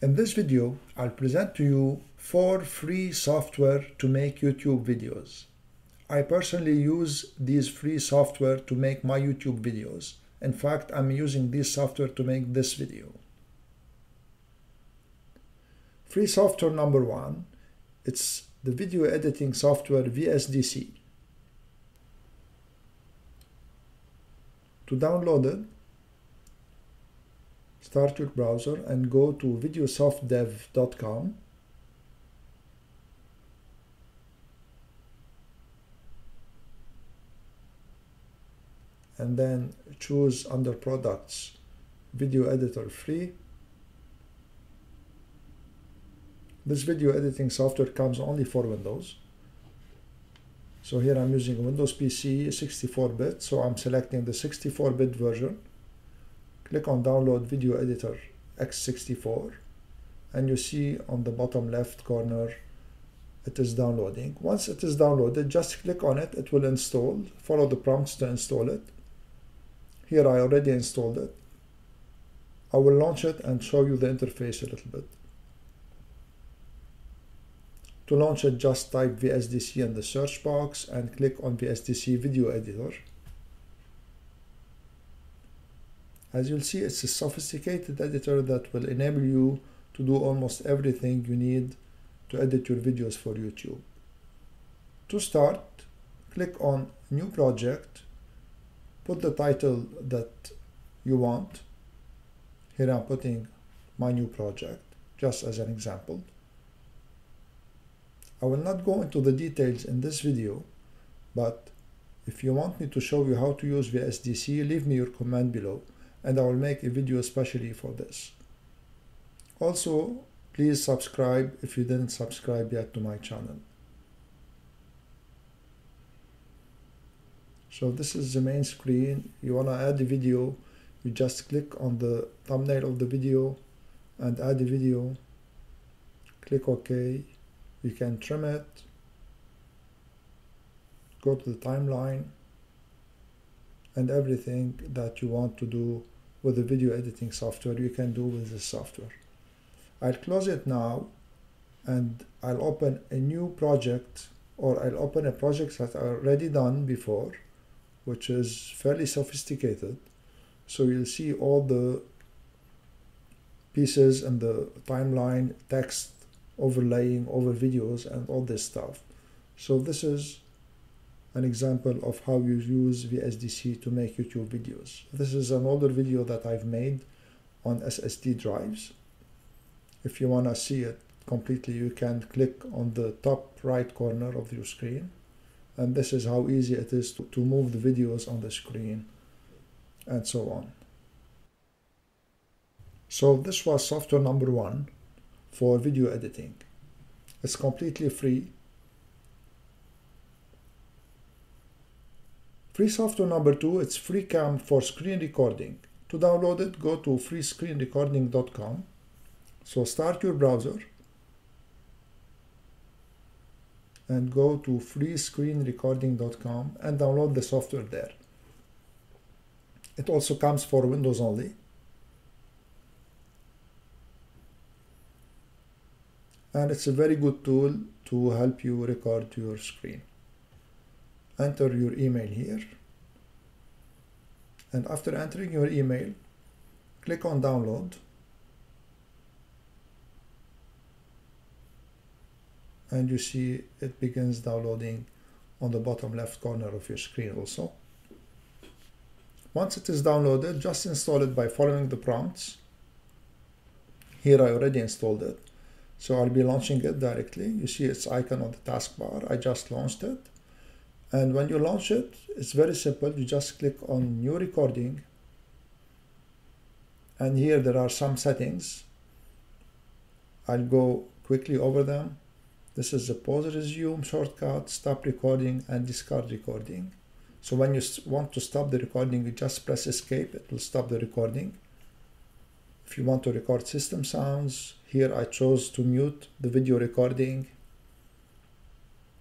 In this video, I'll present to you 4 free software to make YouTube videos. I personally use these free software to make my YouTube videos. In fact, I'm using this software to make this video. Free software number 1, it's the video editing software VSDC. To download it, start your browser and go to videosoftdev.com. And then choose under products, video editor free. This video editing software comes only for Windows. So here I'm using a Windows PC 64-bit, so I'm selecting the 64-bit version. Click on download video editor x64 and you see on the bottom left corner it is downloading. Once it is downloaded, just click on it, it will install. Follow the prompts to install it. Here I already installed it. I will launch it and show you the interface a little bit. To launch it, just type VSDC in the search box and click on VSDC Video Editor. As you'll see, it's a sophisticated editor that will enable you to do almost everything you need to edit your videos for YouTube. To start, click on New Project, put the title that you want. Here I'm putting my new project, just as an example. I will not go into the details in this video, but if you want me to show you how to use VSDC, leave me your comment below and I will make a video especially for this. Also, please subscribe if you didn't subscribe yet to my channel. So this is the main screen. You want to add a video, you just click on the thumbnail of the video and add a video. Click OK. You can trim it. Go to the timeline and everything that you want to do with the video editing software you can do with this software. I'll close it now and I'll open a new project, or I'll open a project that I already done before, which is fairly sophisticated. So you'll see all the pieces and the timeline, text overlaying over videos and all this stuff. So this is an example of how you use VSDC to make YouTube videos. This is an older video that I've made on SSD drives. If you want to see it completely, you can click on the top right corner of your screen. And this is how easy it is to move the videos on the screen and so on. So this was software number 1 for video editing. It's completely free. Free software number 2, it's FreeCam for screen recording. To download it, go to freescreenrecording.com. So start your browser and go to freescreenrecording.com and download the software there. It also comes for Windows only. And it's a very good tool to help you record your screen. Enter your email here. And after entering your email, click on download. And you see it begins downloading on the bottom left corner of your screen also. Once it is downloaded, just install it by following the prompts. Here I already installed it. So I'll be launching it directly. You see its icon on the taskbar. I just launched it. And when you launch it, it's very simple. You just click on New Recording. And here there are some settings. I'll go quickly over them. This is the pause, resume, shortcut, stop recording, and discard recording. So when you want to stop the recording, you just press escape. It will stop the recording. If you want to record system sounds, here I chose to mute the video recording.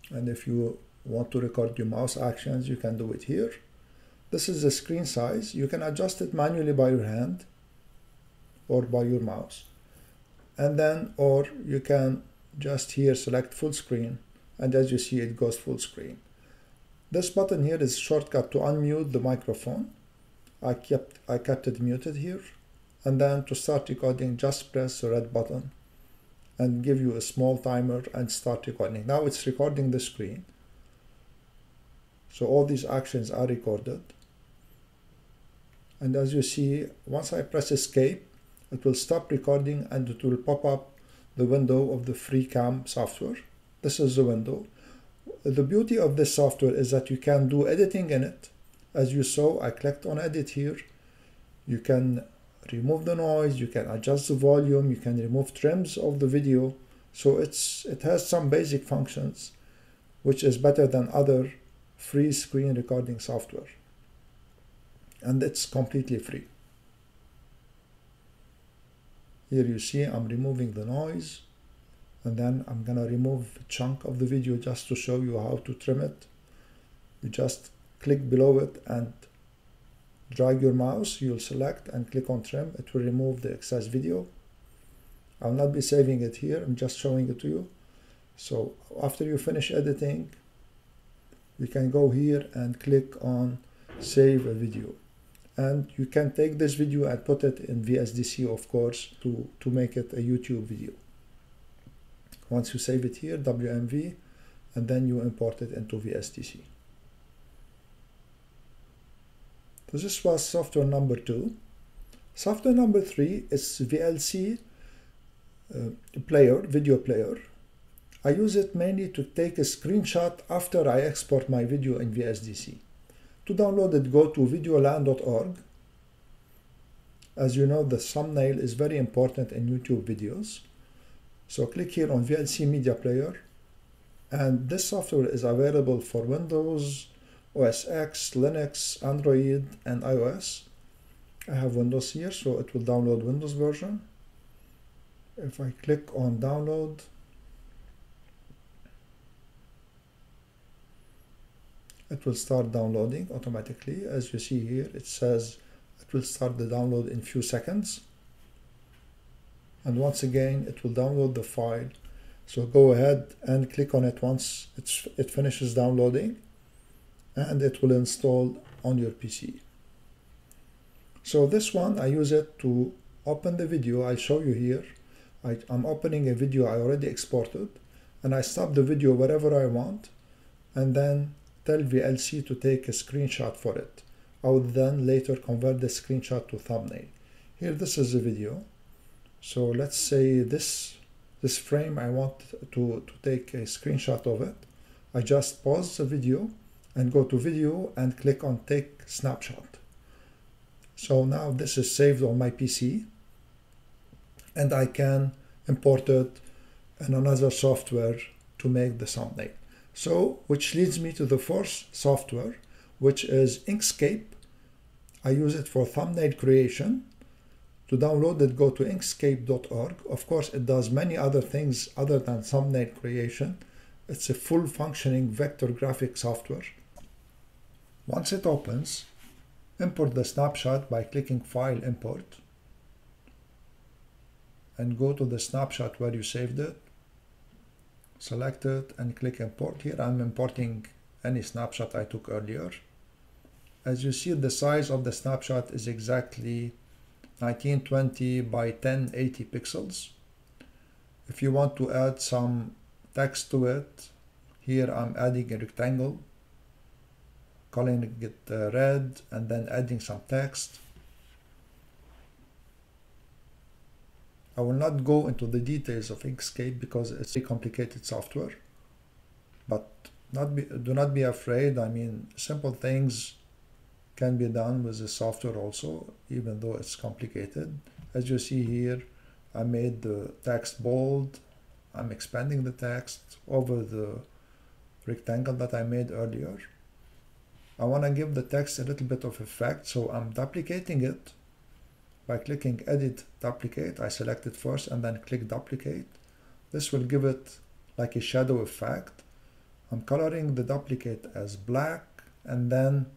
And if you want to record your mouse actions, you can do it here. This is the screen size. You can adjust it manually by your hand or by your mouse. and then, or you can just here select full screen, and as you see it goes full screen. This button here is a shortcut to unmute the microphone. I kept it muted here, and then to start recording just press the red button and give you a small timer and start recording. Now it's recording the screen, so all these actions are recorded. And as you see, once I press escape, it will stop recording and it will pop up the window of the FreeCam software. This is the window. The beauty of this software is that you can do editing in it. As you saw, I clicked on edit here. You can remove the noise, you can adjust the volume, you can remove trims of the video. So it has some basic functions, which is better than other free screen recording software. And it's completely free. Here you see I'm removing the noise, and then I'm gonna remove a chunk of the video just to show you how to trim it. You just click below it and drag your mouse, you'll select and click on trim. It will remove the excess video. I'll not be saving it here, I'm just showing it to you. So after you finish editing, you can go here and click on save a video. And you can take this video and put it in VSDC, of course, to make it a YouTube video. Once you save it here, WMV, and then you import it into VSDC. So this was software number 2. Software number 3 is VLC video player. I use it mainly to take a screenshot after I export my video in VSDC. To download it, go to videolan.org. As you know, the thumbnail is very important in YouTube videos. So click here on VLC Media Player. And this software is available for Windows, OS X, Linux, Android, and iOS. I have Windows here, so it will download Windows version. If I click on download, it will start downloading automatically. As you see here, it says it will start the download in few seconds. And once again, it will download the file. So go ahead and click on it once it finishes downloading, and it will install on your PC. So this one, I use it to open the video. I'll show you here. I'm opening a video I already exported, and I stop the video wherever I want, and then tell VLC to take a screenshot for it. I would then later convert the screenshot to thumbnail. Here, this is the video. So let's say this frame, I want to take a screenshot of it. I just pause the video and go to video and click on take snapshot. So now this is saved on my PC, and I can import it in another software to make the thumbnail. So, which leads me to the fourth software, which is Inkscape. I use it for thumbnail creation. To download it, go to inkscape.org. Of course, it does many other things other than thumbnail creation. It's a full functioning vector graphic software. Once it opens, import the snapshot by clicking File, Import, and go to the snapshot where you saved it. Select it and click import. Here I'm importing any snapshot I took earlier. As you see, the size of the snapshot is exactly 1920 by 1080 pixels. If you want to add some text to it, here I'm adding a rectangle, calling it red, and then adding some text. I will not go into the details of Inkscape because it's a complicated software, but do not be afraid. I mean, simple things can be done with the software also, even though it's complicated. As you see here, I made the text bold. I'm expanding the text over the rectangle that I made earlier. I want to give the text a little bit of effect, so I'm duplicating it. By clicking Edit Duplicate, I select it first and then click Duplicate. This will give it like a shadow effect. I'm coloring the duplicate as black and then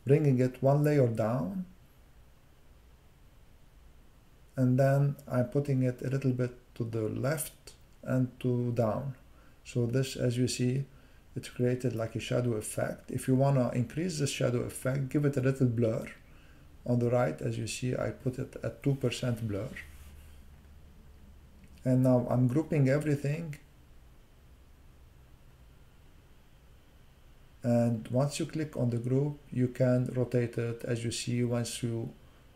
bringing it one layer down and then I'm putting it a little bit to the left and to down. So this, as you see, it created like a shadow effect. If you want to increase this shadow effect, give it a little blur. On the right, as you see, I put it at 2% blur. And now I'm grouping everything. And once you click on the group, you can rotate it, as you see, once you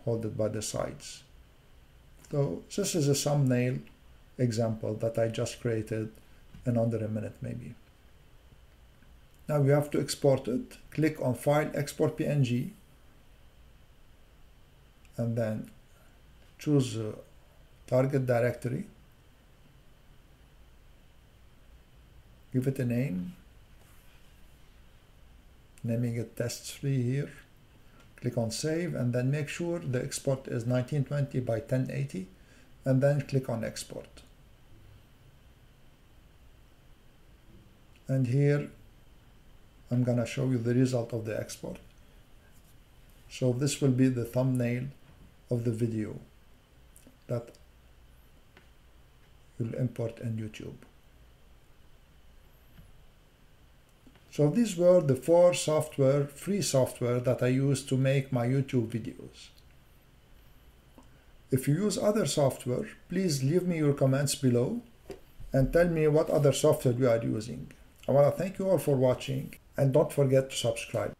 hold it by the sides. So this is a thumbnail example that I just created in under a minute maybe. Now you have to export it. Click on File, Export PNG, and then choose target directory. Give it a name, naming it test3 here. Click on Save, and then make sure the export is 1920 by 1080, and then click on Export. And here I'm gonna show you the result of the export. So this will be the thumbnail of the video that you'll import in YouTube. So these were the 4 free software that I use to make my YouTube videos. If you use other software, please leave me your comments below and tell me what other software you are using. I want to thank you all for watching, and don't forget to subscribe.